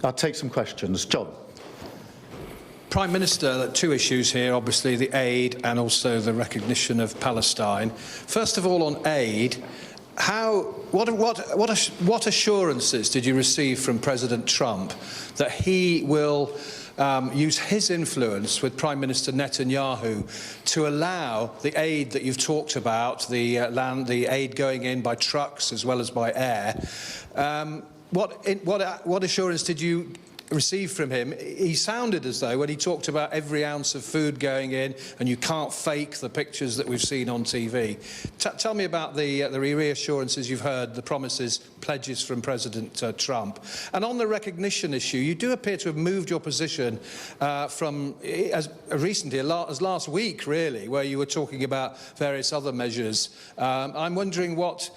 I'll take some questions. John. Prime Minister, two issues here, obviously the aid and also the recognition of Palestine. First of all, on aid, what assurances did you receive from President Trump that he will use his influence with Prime Minister Netanyahu to allow the aid that you've talked about, the aid going in by trucks as well as by air? What assurance did you receive from him? He sounded as though, when he talked about every ounce of food going in and you can't fake the pictures that we've seen on TV. Tell me about the reassurances you've heard, the promises, pledges from President Trump. And on the recognition issue, you do appear to have moved your position from as recently as last week, really, where you were talking about various other measures. I'm wondering what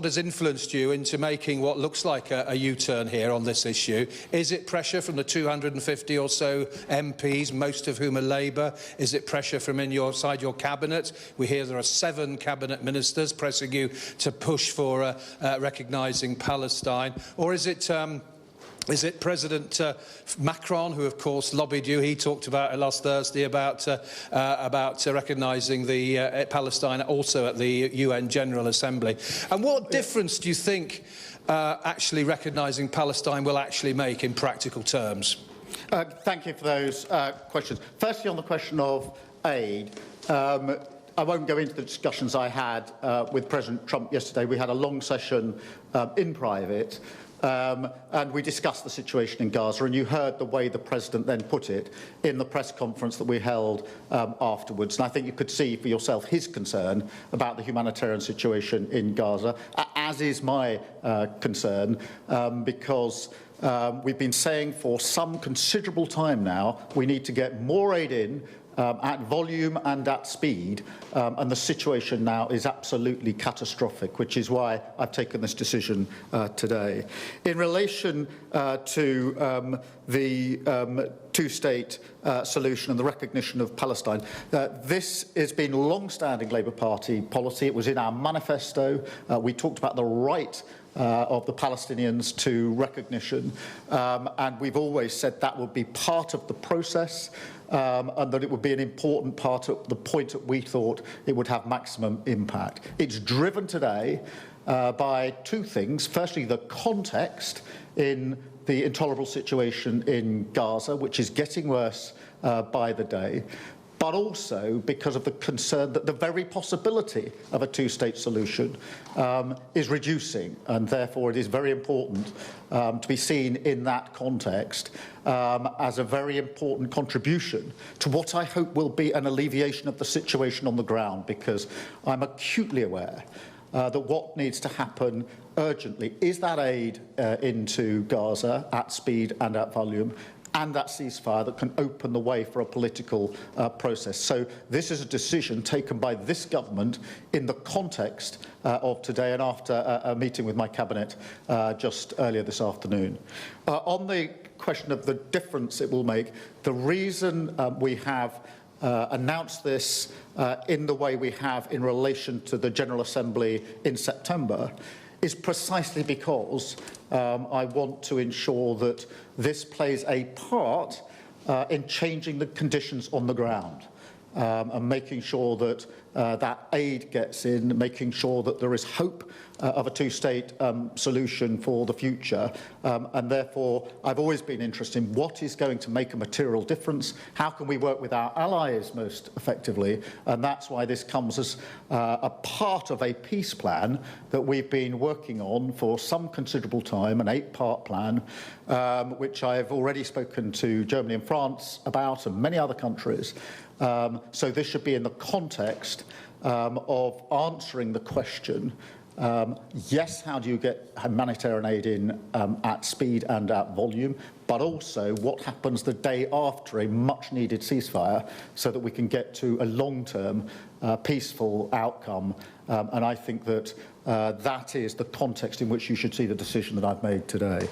has influenced you into making what looks like a U-turn here on this issue? Is it pressure from the 250 or so MPs, most of whom are Labour? Is it pressure from inside your cabinet? We hear there are 7 cabinet ministers pressing you to push for recognising Palestine. Or is it President Macron, who, of course, lobbied you? He talked about it last Thursday about recognising the Palestine also at the UN General Assembly. And what difference do you think actually recognising Palestine will actually make in practical terms? Thank you for those questions. Firstly, on the question of aid, I won't go into the discussions I had with President Trump yesterday. We had a long session in private. And we discussed the situation in Gaza, and you heard the way the President then put it in the press conference that we held afterwards. And I think you could see for yourself his concern about the humanitarian situation in Gaza, as is my concern, because we've been saying for some considerable time now we need to get more aid in at volume and at speed, and the situation now is absolutely catastrophic, which is why I've taken this decision today. In relation to the two-state solution and the recognition of Palestine, this has been long-standing Labour Party policy. It was in our manifesto. We talked about the right of the Palestinians to recognition, and we've always said that would be part of the process, and that it would be an important part of the point that we thought it would have maximum impact. It's driven today by two things. Firstly, the context in the intolerable situation in Gaza, which is getting worse by the day, but also because of the concern that the very possibility of a two-state solution is reducing, and therefore it is very important to be seen in that context as a very important contribution to what I hope will be an alleviation of the situation on the ground, because I'm acutely aware that what needs to happen urgently is that aid into Gaza at speed and at volume, and that ceasefire that can open the way for a political process. So this is a decision taken by this government in the context of today, and after a meeting with my cabinet just earlier this afternoon. On the question of the difference it will make, the reason we have announced this in the way we have in relation to the General Assembly in September is precisely because I want to ensure that this plays a part in changing the conditions on the ground, and making sure that that aid gets in, making sure that there is hope of a two-state solution for the future. And therefore, I've always been interested in what is going to make a material difference, how can we work with our allies most effectively, and that's why this comes as a part of a peace plan that we've been working on for some considerable time, an 8-part plan, which I've already spoken to Germany and France about, and many other countries. So this should be in the context of answering the question, yes, how do you get humanitarian aid in at speed and at volume, but also what happens the day after a much-needed ceasefire so that we can get to a long-term peaceful outcome. And I think that that is the context in which you should see the decision that I've made today.